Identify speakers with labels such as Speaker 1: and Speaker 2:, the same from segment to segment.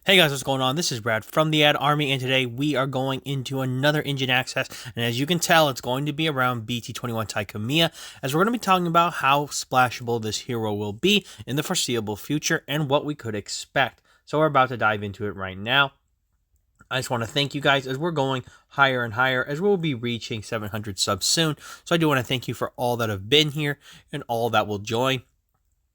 Speaker 1: Hey guys, what's going on? This is Brad from the Ad Army, and today we are going into another engine access. And as you can tell, it's going to be around BT-21 Tai Kamiya, as we're going to be talking about how splashable this hero will be in the foreseeable future and what we could expect. So we're about to dive into it right now. I just want to thank you guys as we're going higher and higher, as we'll be reaching 700 subs soon. So I do want to thank you for all that have been here and all that will join,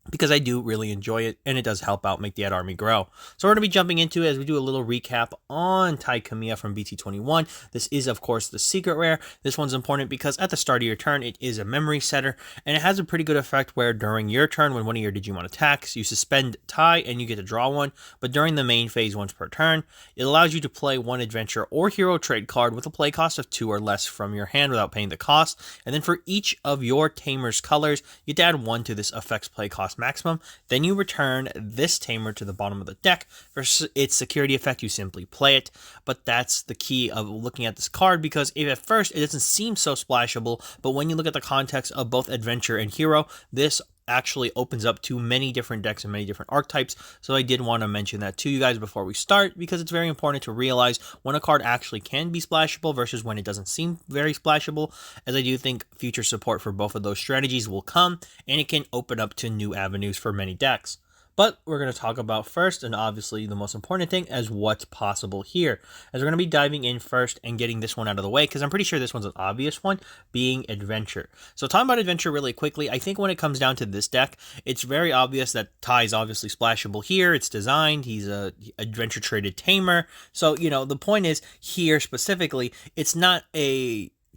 Speaker 1: because I do really enjoy it, and it does help out make the Ad Army grow. So we're going to be jumping into it as we do a little recap on Tai Kamiya from BT-21. This is, of course, the secret rare. This one's important because at the start of your turn, it is a memory setter, and it has a pretty good effect where during your turn, when one of your Digimon attacks, you suspend Tai and you get to draw one, but during the main phase once per turn, it allows you to play one adventure or hero trade card with a play cost of 2 or less from your hand without paying the cost, and then for each of your Tamer's colors, you add 1 to this effect's play cost maximum. Then you return this Tamer to the bottom of the deck. For its security effect, you simply play it. But that's the key of looking at this card, because if at first it doesn't seem so splashable, but when you look at the context of both adventure and hero, this actually opens up to many different decks and many different archetypes. So I did want to mention that to you guys before we start, because it's very important to realize when a card actually can be splashable versus when it doesn't seem very splashable, as I do think future support for both of those strategies will come, and it can open up to new avenues for many decks. But we're going to talk about first, and obviously the most important thing, as what's possible here. As we're going to be diving in first and getting this one out of the way, because I'm pretty sure this one's an obvious one, being Adventure. So talking about Adventure really quickly, I think when it comes down to this deck, it's very obvious that Tai is obviously splashable here. It's designed, he's a Adventure traded Tamer. So, the point is, here specifically, it's not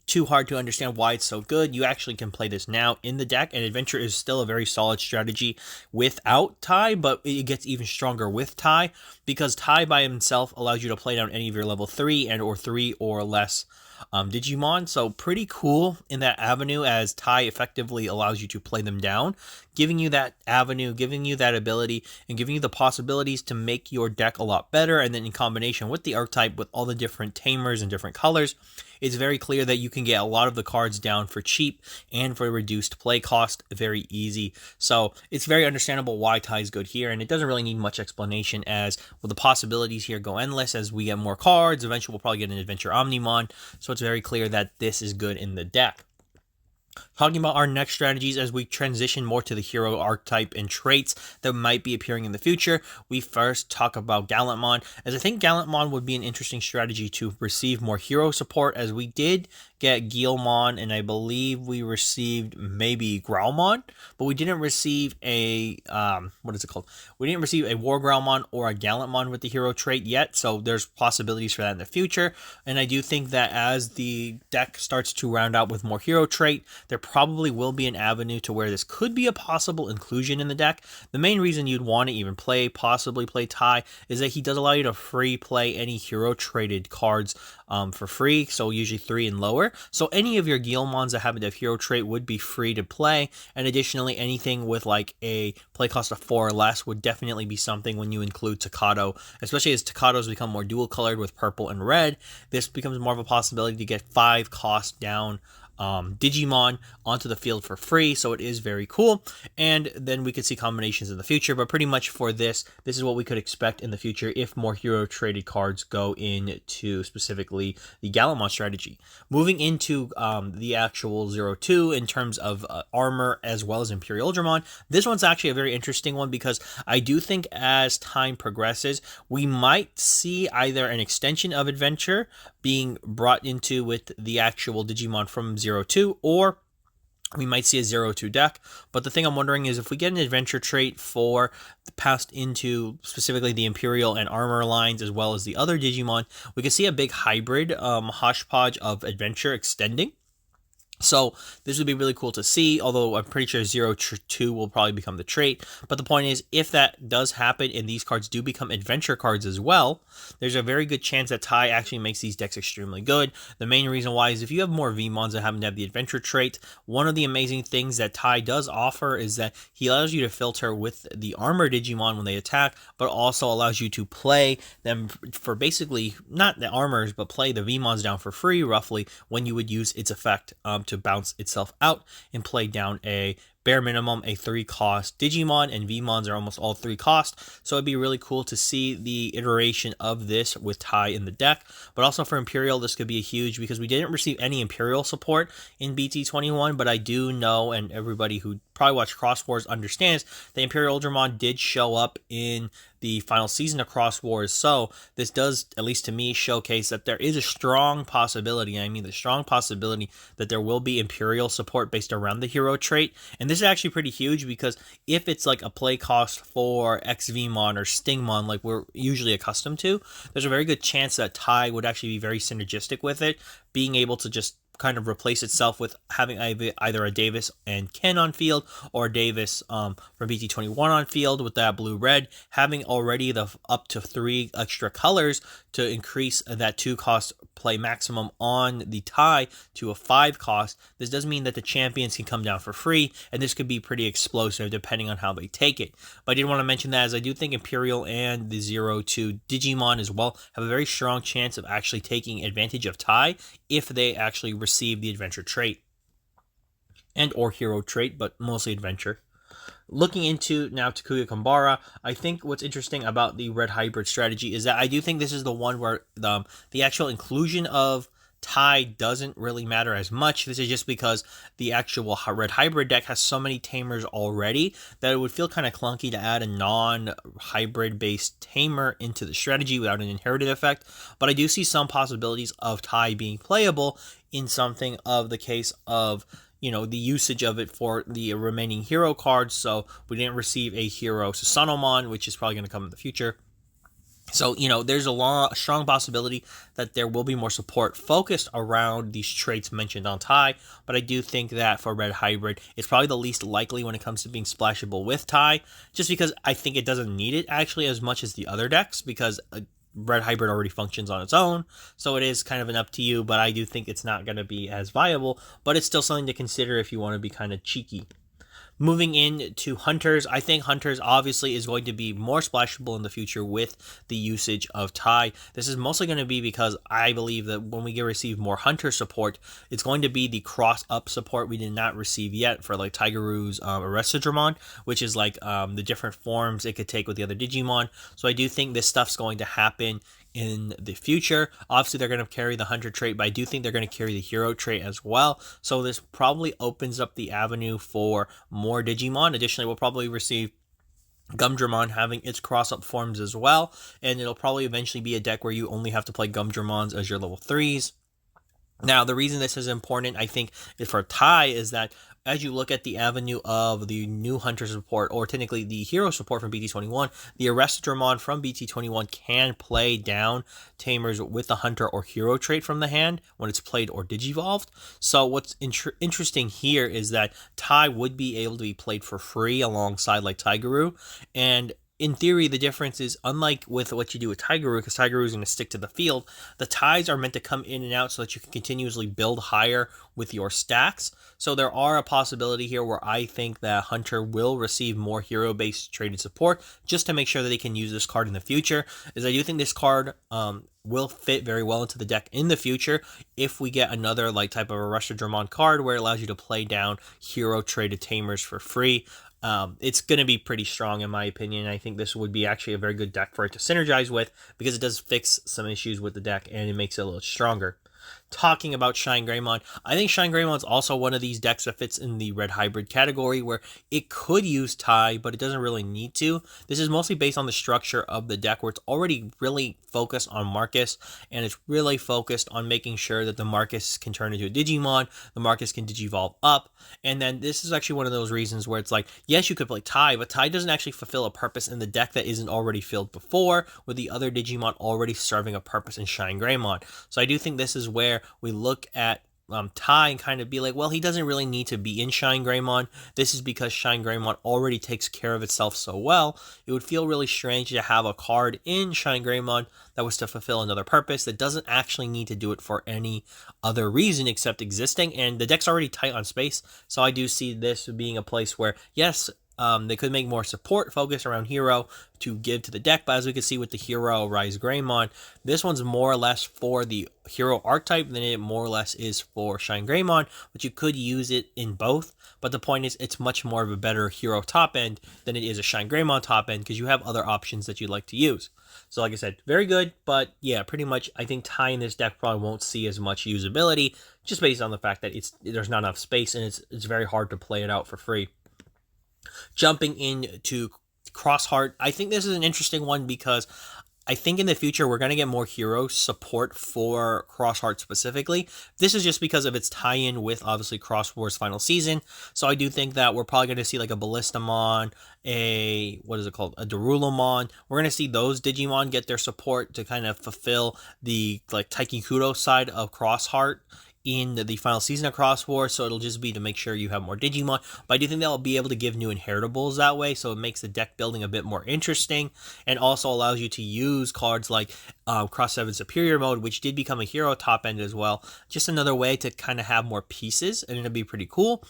Speaker 1: too hard to understand why it's so good. You actually can play this now in the deck, and Adventure is still a very solid strategy without Tai, but it gets even stronger with Tai, because Tai by himself allows you to play down any of your level 3 and or 3 or less Digimon. So pretty cool in that avenue, as Tai effectively allows you to play them down, giving you that avenue, giving you that ability, and giving you the possibilities to make your deck a lot better. And then in combination with the archetype, with all the different Tamers and different colors, it's very clear that you can get a lot of the cards down for cheap and for reduced play cost very easy. So it's very understandable why Tai is good here, and it doesn't really need much explanation, as well, the possibilities here go endless as we get more cards. Eventually we'll probably get an Adventure Omnimon, so it's very clear that this is good in the deck. Talking about our next strategies as we transition more to the hero archetype and traits that might be appearing in the future, we first talk about Gallantmon, as I think Gallantmon would be an interesting strategy to receive more hero support, as we did get Guilmon, and I believe we received maybe Growlmon, but we didn't receive a, what is it called? We didn't receive a War Growlmon or a Gallantmon with the hero trait yet, so there's possibilities for that in the future, and I do think that as the deck starts to round out with more hero trait, there probably will be an avenue to where this could be a possible inclusion in the deck. The main reason you'd want to even possibly play Tai, is that he does allow you to free play any hero traded cards for free, so usually 3 and lower. So any of your Guilmons that happen to have hero trait would be free to play, and additionally anything with like a play cost of 4 or less would definitely be something when you include Takato, especially as Takatos become more dual colored with purple and red. This becomes more of a possibility to get 5 cost down Digimon onto the field for free, so it is very cool. And then we could see combinations in the future, but pretty much for this is what we could expect in the future if more hero traded cards go into specifically the Gallantmon strategy. Moving into the actual 02 in terms of armor as well as Imperial Ultramon, this one's actually a very interesting one, because I do think as time progresses we might see either an extension of Adventure being brought into with the actual Digimon from 02, or we might see a 02 deck. But the thing I'm wondering is if we get an Adventure trait for passed into specifically the Imperial and Armor lines as well as the other Digimon, we could see a big hybrid hodgepodge of Adventure extending. So this would be really cool to see, although I'm pretty sure 02 will probably become the trait. But the point is, if that does happen and these cards do become Adventure cards as well, there's a very good chance that Tai actually makes these decks extremely good. The main reason why is if you have more Vmons that happen to have the Adventure trait, one of the amazing things that Tai does offer is that he allows you to filter with the Armor Digimon when they attack, but also allows you to play them for basically, not the Armors, but play the Vmons down for free, roughly, when you would use its effect to bounce itself out and play down a bare minimum a 3-cost Digimon, and VMons are almost all 3-cost, so it'd be really cool to see the iteration of this with Tai in the deck. But also for Imperial, this could be a huge, because we didn't receive any Imperial support in BT-21, but I do know, and everybody who probably watched Cross Wars understands, the Imperial Ultramon did show up in the final season of Cross Wars, so this does, at least to me, showcase that there is a strong possibility, I mean the strong possibility, that there will be Imperial support based around the hero trait. And this is actually pretty huge, because if it's like a play cost for XVmon or Stingmon like we're usually accustomed to, there's a very good chance that Tai would actually be very synergistic with it, being able to just kind of replace itself with having either a Davis and Ken on field, or Davis from BT-21 on field with that blue-red, having already the up to 3 extra colors to increase that 2-cost play maximum on the Tai to a 5-cost. This does mean that the champions can come down for free, and this could be pretty explosive depending on how they take it. But I did want to mention that, as I do think Imperial and the 0-2 Digimon as well have a very strong chance of actually taking advantage of Tai if they actually receive the adventure trait and or hero trait, but mostly adventure. Looking into now Takuya Kambara, I think what's interesting about the red hybrid strategy is that I do think this is the one where the actual inclusion of Tai doesn't really matter as much. This is just because the actual red hybrid deck has so many tamers already that it would feel kind of clunky to add a non-hybrid based tamer into the strategy without an inherited effect. But I do see some possibilities of Tai being playable in something of the case of, you know, the usage of it for the remaining hero cards. So we didn't receive a hero Susanomon, which is probably going to come in the future. So, you know, there's a strong possibility that there will be more support focused around these traits mentioned on Tai, but I do think that for Red Hybrid, it's probably the least likely when it comes to being splashable with Tai, just because I think it doesn't need it actually as much as the other decks, because Red Hybrid already functions on its own, so it is kind of an up to you, but I do think it's not going to be as viable, but it's still something to consider if you want to be kind of cheeky. Moving into Hunters, I think Hunters obviously is going to be more splashable in the future with the usage of Tai. This is mostly going to be because I believe that when we receive more Hunter support, it's going to be the cross-up support we did not receive yet for like Tigeru's Arrestadramon, which is like the different forms it could take with the other Digimon. So I do think this stuff's going to happen in the future. Obviously, they're going to carry the Hunter trait, but I do think they're going to carry the Hero trait as well. So this probably opens up the avenue for more Digimon. Additionally, we'll probably receive Gumdramon having its cross-up forms as well, and it'll probably eventually be a deck where you only have to play Gumdramons as your level 3s. Now, the reason this is important, I think, is for Tai, is that as you look at the avenue of the new Hunter support, or technically the hero support from BT-21, the Arrestadramon from BT-21 can play down tamers with the Hunter or hero trait from the hand when it's played or digivolved. So what's interesting here is that Tai would be able to be played for free alongside like Tigeru, and in theory, the difference is, unlike with what you do with Tigeru, because Tigeru is going to stick to the field, the Tais are meant to come in and out so that you can continuously build higher with your stacks. So there are a possibility here where I think that Hunter will receive more hero-based traded support just to make sure that they can use this card in the future, as I do think this card will fit very well into the deck in the future if we get another like type of a Arrestadramon card where it allows you to play down hero traded tamers for free. It's going to be pretty strong in my opinion. I think this would be actually a very good deck for it to synergize with, because it does fix some issues with the deck and it makes it a little stronger. Talking about Shine Greymon, I think Shine Greymon is also one of these decks that fits in the red hybrid category where it could use Tai, but it doesn't really need to. This is mostly based on the structure of the deck where it's already really focused on Marcus, and it's really focused on making sure that the Marcus can turn into a Digimon, the Marcus can digivolve up, and then this is actually one of those reasons where it's like, yes, you could play Tai, but Tai doesn't actually fulfill a purpose in the deck that isn't already filled before, with the other Digimon already serving a purpose in Shine Greymon. So I do think this is where we look at Tai and kind of be like, well, he doesn't really need to be in Shine Greymon. This is because Shine Greymon already takes care of itself so well. It would feel really strange to have a card in Shine Greymon that was to fulfill another purpose that doesn't actually need to do it for any other reason except existing, and the deck's already tight on space, so I do see this being a place where, yes, They could make more support focus around Hero to give to the deck, but as we can see with the Hero Rise Greymon, this one's more or less for the Hero archetype than it more or less is for Shine Greymon, but you could use it in both. But the point is, it's much more of a better Hero top end than it is a Shine Greymon top end because you have other options that you'd like to use. So like I said, very good, but yeah, pretty much I think Tai in this deck probably won't see as much usability just based on the fact that there's not enough space and it's very hard to play it out for free. Jumping into Crossheart, I think this is an interesting one because I think in the future we're going to get more hero support for Crossheart specifically. This is just because of its tie-in with obviously Cross Wars Final Season. So I do think that we're probably going to see like a Ballistamon, a Darulomon. We're going to see those Digimon get their support to kind of fulfill the like Taikikudo side of Crossheart in the final season of Cross Wars, so it'll just be to make sure you have more Digimon. But I do think they'll be able to give new inheritables that way, so it makes the deck building a bit more interesting, and also allows you to use cards like Cross 7 Superior Mode, which did become a hero top end as well. Just another way to kind of have more pieces, and it'll be pretty cool.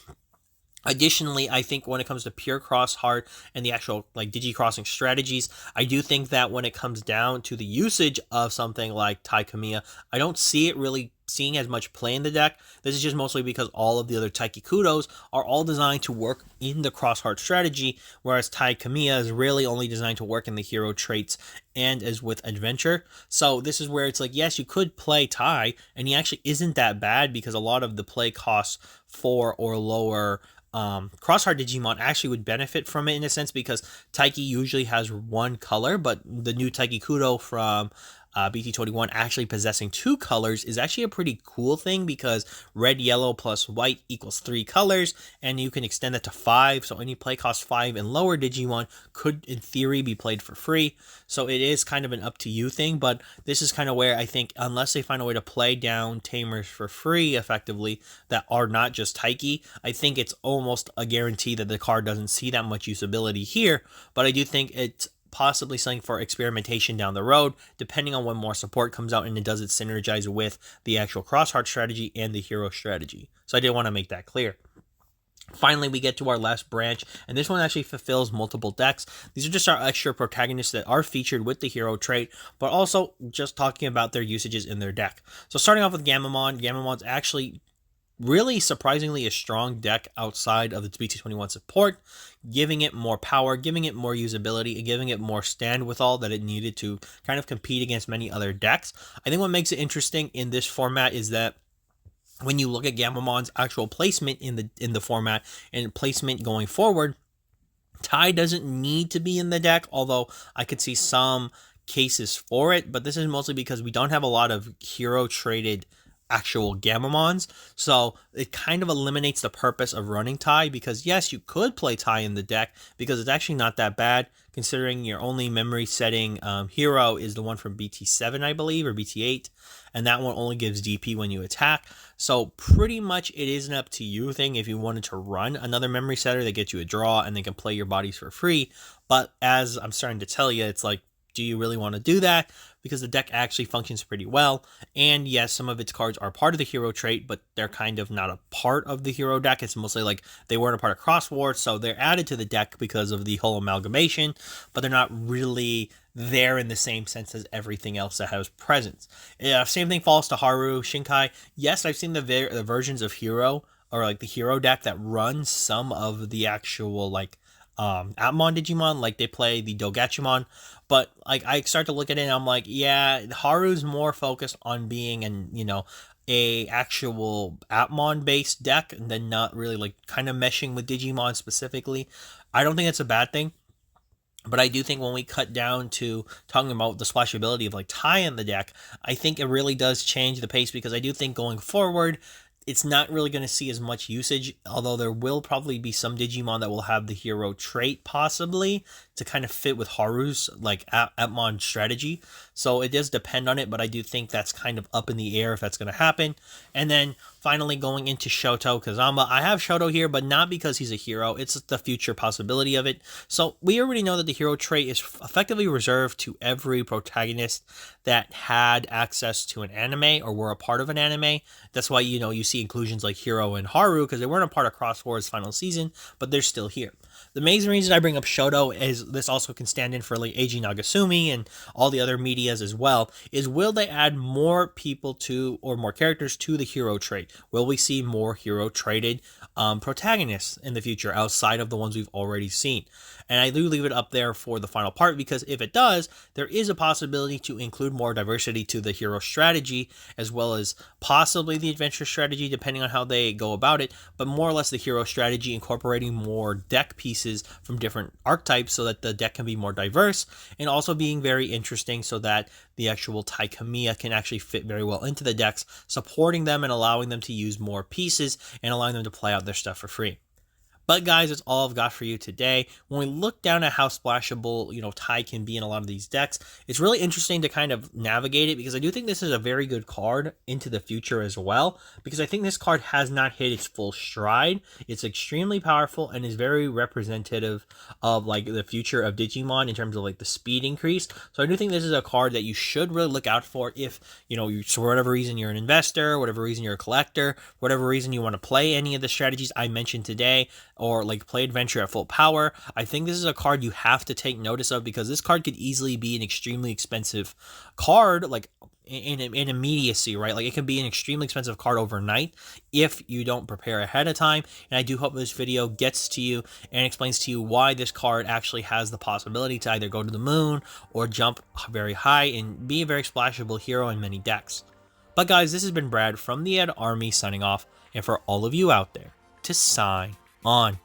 Speaker 1: Additionally, I think when it comes to pure Crossheart and the actual like Digi-crossing strategies, I do think that when it comes down to the usage of something like Tai Kamiya, I don't see it really seeing as much play in the deck. This is just mostly because all of the other Taikikudos are all designed to work in the Crossheart strategy, whereas Tai Kamiya is really only designed to work in the hero traits and as with adventure. So this is where it's like, yes, you could play Tai, and he actually isn't that bad because a lot of the play costs 4 or lower Crossheart Digimon actually would benefit from it in a sense because Taiki usually has one color, but the new Taikikudo from BT-21 actually possessing 2 colors is actually a pretty cool thing because red, yellow plus white equals 3 colors, and you can extend that to 5, so any play cost 5 and lower Digimon could in theory be played for free. So it is kind of an up to you thing, but this is kind of where I think unless they find a way to play down Tamers for free effectively that are not just Taiki, I think it's almost a guarantee that the card doesn't see that much usability here, but I do think it's possibly something for experimentation down the road, depending on when more support comes out and it does it synergize with the actual Crossheart strategy and the hero strategy. So I did want to make that clear. Finally, we get to our last branch, and this one actually fulfills multiple decks. These are just our extra protagonists that are featured with the hero trait, but also just talking about their usages in their deck. So starting off with Gamamon, Gamamon's actually really surprisingly a strong deck outside of its BT-21 support, giving it more power, giving it more usability, and giving it more stand withal that it needed to kind of compete against many other decks. I think what makes it interesting in this format is that when you look at Gamamon's actual placement in the format and placement going forward, Tai doesn't need to be in the deck, although I could see some cases for it, but this is mostly because we don't have a lot of hero traded actual Gamamons, so it kind of eliminates the purpose of running Tai, because yes, you could play Tai in the deck because it's actually not that bad considering your only memory setting hero is the one from BT7 I believe, or BT8, and that one only gives DP when you attack. So pretty much it is an up to you thing if you wanted to run another memory setter that gets you a draw and they can play your bodies for free, but as I'm starting to tell you, it's like, do you really want to do that? Because the deck actually functions pretty well. And yes, some of its cards are part of the hero trait, but they're kind of not a part of the hero deck. It's mostly like they weren't a part of Cross Wars, so they're added to the deck because of the whole amalgamation, but they're not really there in the same sense as everything else that has presence. Same thing falls to Haru, Shinkai. Yes, I've seen the versions of Hero, or like the hero deck that runs some of the actual like Atmon Digimon, like they play the Dogachimon, but like I start to look at it and I'm like, yeah, Haru's more focused on being a actual Atmon based deck than not really like kind of meshing with Digimon specifically. I don't think it's a bad thing, but I do think when we cut down to talking about the splashability of like Tai in the deck, I think it really does change the pace, because I do think going forward it's not really going to see as much usage, although there will probably be some Digimon that will have the hero trait possibly to kind of fit with Haru's like Atmon strategy. So it does depend on it, but I do think that's kind of up in the air if that's going to happen. And then finally going into Shoto Kazama, I have Shoto here, but not because he's a hero, it's the future possibility of it. So we already know that the hero trait is effectively reserved to every protagonist that had access to an anime or were a part of an anime. That's why, you see inclusions like Hiro and Haru, because they weren't a part of Cross Wars final season, but they're still here. The main reason I bring up Shoto is this also can stand in for like Eiji Nagasumi and all the other medias as well, is will they add more people to, or more characters to the hero trait? Will we see more hero traded protagonists in the future outside of the ones we've already seen? And I do leave it up there for the final part, because if it does, there is a possibility to include more diversity to the hero strategy, as well as possibly the adventure strategy, depending on how they go about it, but more or less the hero strategy, incorporating more deck pieces from different archetypes so that the deck can be more diverse, and also being very interesting so that the actual Tai Kamiya can actually fit very well into the decks, supporting them and allowing them to use more pieces and allowing them to play out their stuff for free. But guys, that's all I've got for you today. When we look down at how splashable, Tai can be in a lot of these decks, it's really interesting to kind of navigate it, because I do think this is a very good card into the future as well, because I think this card has not hit its full stride. It's extremely powerful and is very representative of like the future of Digimon in terms of like the speed increase. So I do think this is a card that you should really look out for if, for whatever reason you're an investor, whatever reason you're a collector, whatever reason you want to play any of the strategies I mentioned today, or like play adventure at full power. I think this is a card you have to take notice of, because this card could easily be an extremely expensive card, like in immediacy, right? Like it could be an extremely expensive card overnight if you don't prepare ahead of time. And I do hope this video gets to you and explains to you why this card actually has the possibility to either go to the moon or jump very high and be a very splashable hero in many decks. But guys, this has been Brad from the Ed Army signing off, and for all of you out there, to sign on.